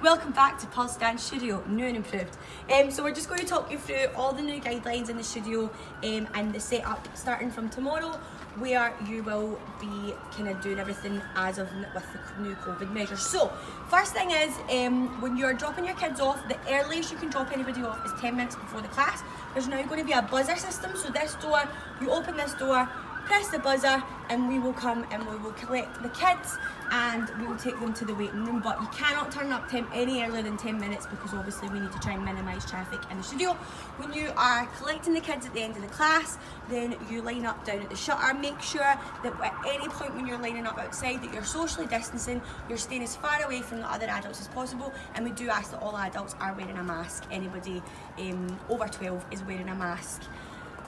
welcome back to Pulse Dance Studio, new and improved. So we're just going to talk you through all the new guidelines in the studio and the setup starting from tomorrow, where you will be kind of doing everything as of with the new COVID measures. So first thing is, when you're dropping your kids off, the earliest you can drop anybody off is 10 minutes before the class. There's now going to be a buzzer system, so this door, you open this door, press the buzzer, and we will come and we will collect the kids and we will take them to the waiting room. But you cannot turn up any earlier than 10 minutes because obviously we need to try and minimise traffic in the studio. When you are collecting the kids at the end of the class, then you line up down at the shutter. Make sure that at any point when you're lining up outside that you're socially distancing, you're staying as far away from the other adults as possible, and we do ask that all adults are wearing a mask. Anybody over 12 is wearing a mask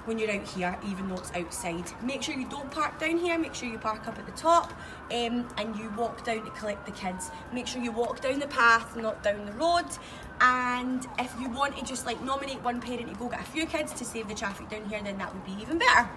when you're out here, even though it's outside. Make sure you don't park down here, make sure you park up at the top, and you walk down to collect the kids. Make sure you walk down the path, not down the road. And if you want to just like nominate one parent to go get a few kids to save the traffic down here, then that would be even better.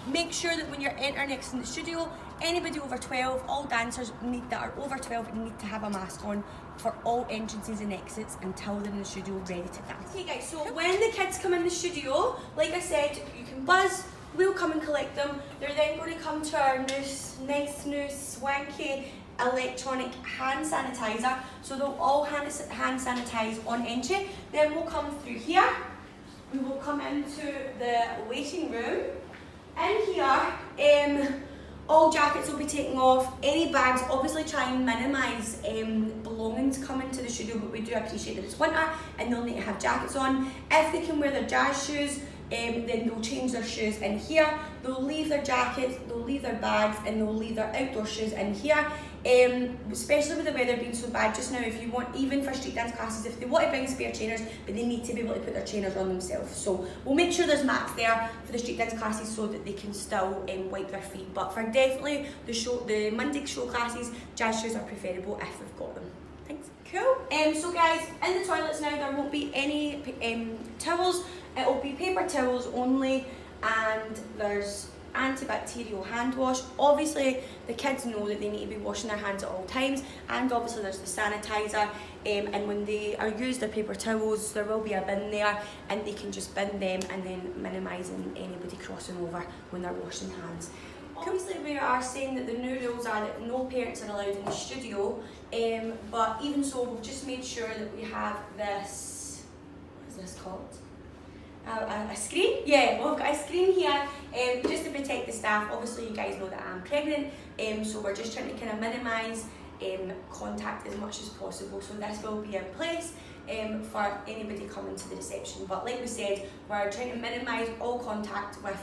Make sure that when you're entering next in the studio, anybody over 12, all dancers that are over 12 need to have a mask on for all entrances and exits until they're in the studio ready to dance. Okay guys, so when the kids come in the studio, like I said, you can buzz, we'll come and collect them. They're then going to come to our nice new swanky electronic hand sanitizer. So they'll all hand sanitize on entry. Then we'll come through here. We will come into the waiting room. In here, all jackets will be taken off. Any bags, obviously try and minimise belongings coming to the studio, but we do appreciate that it's winter and they'll need to have jackets on. If they can wear their jazz shoes, then they'll change their shoes in here. They'll leave their jackets, they'll leave their bags, and they'll leave their outdoor shoes in here. Especially with the weather being so bad just now, if you want, even for street dance classes, if they want to bring spare trainers, but they need to be able to put their trainers on themselves. So we'll make sure there's mats there for the street dance classes so that they can still wipe their feet. But for definitely the Monday show classes, jazz shoes are preferable if they've got them. Thanks. Cool. So guys, in the toilets now there won't be any towels. It'll be paper towels only, and there's antibacterial hand wash. Obviously the kids know that they need to be washing their hands at all times, and obviously there's the sanitizer, and when they are used their paper towels, there will be a bin there and they can just bin them, and then minimising anybody crossing over when they're washing hands. Obviously we are saying that the new rules are that no parents are allowed in the studio, but even so we've just made sure that we have this, what is this called? A screen? Yeah, we've got a screen here just to protect the staff. Obviously you guys know that I'm pregnant, so we're just trying to kind of minimise contact as much as possible. So this will be in place for anybody coming to the reception. But like we said, we're trying to minimise all contact with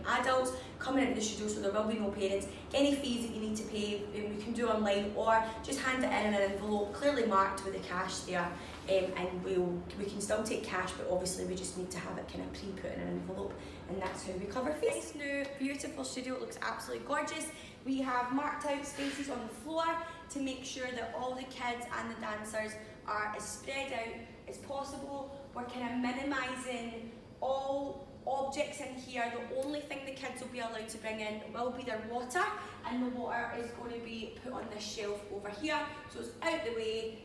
adults coming into the studio, so there will be no parents. Any fees that you need to pay, we can do online, or just hand it in an envelope clearly marked with the cash there. And we can still take cash, but obviously we just need to have it kind of pre-put in an envelope, and that's how we cover fees. Nice new beautiful studio, it looks absolutely gorgeous. We have marked out spaces on the floor to make sure that all the kids and the dancers are as spread out as possible. We're kind of minimising all objects in here. The only thing the kids will be allowed to bring in will be their water, and the water is going to be put on this shelf over here, so it's out the way,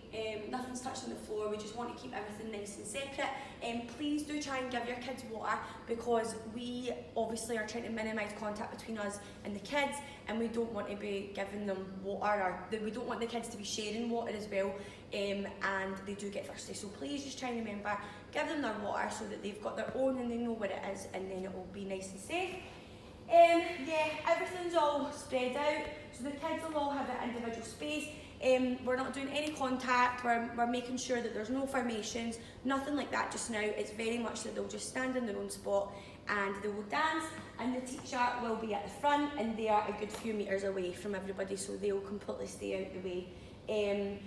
nothing's touching the floor. We just want to keep everything nice and separate. Please do try and give your kids water, because we obviously are trying to minimise contact between us and the kids, and we don't want to be giving them water, or we don't want the kids to be sharing water as well, and they do get thirsty. So please just try and remember, give them their water so that they've got their own and they know what it is, and then it will be nice and safe. Yeah, everything's all spread out, so the kids will all have their individual space. We're not doing any contact, we're making sure that there's no formations, nothing like that just now. It's very much that they'll just stand in their own spot and they will dance, and the teacher will be at the front, and they are a good few metres away from everybody, so they'll completely stay out the way. And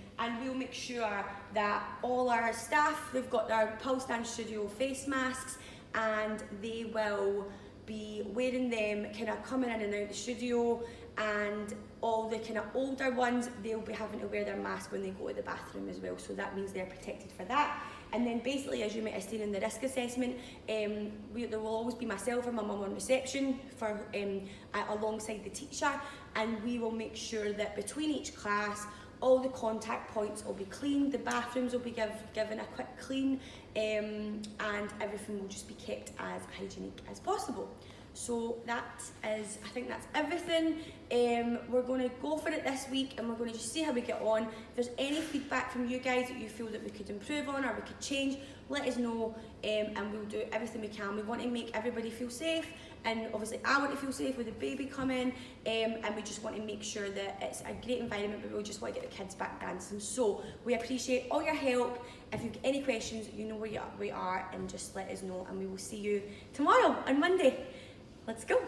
we'll make sure that all our staff, they've got their Pulse Dance Studio face masks, and they will be wearing them kind of coming in and out the studio, and all the kind of older ones, they'll be having to wear their mask when they go to the bathroom as well, so that means they're protected for that. And then basically, as you might have seen in the risk assessment, there will always be myself or my mum on reception alongside the teacher, and we will make sure that between each class all the contact points will be cleaned, the bathrooms will be given a quick clean, and everything will just be kept as hygienic as possible. So I think that's everything. We're going to go for it this week and we're going to just see how we get on. If there's any feedback from you guys that you feel that we could improve on or we could change, let us know, and we'll do everything we can. We want to make everybody feel safe, and obviously I want to feel safe with the baby coming, and we just want to make sure that it's a great environment, but we just want to get the kids back dancing. So we appreciate all your help. If you've got any questions, you know where we are, and just let us know, and we will see you tomorrow on Monday. Let's go.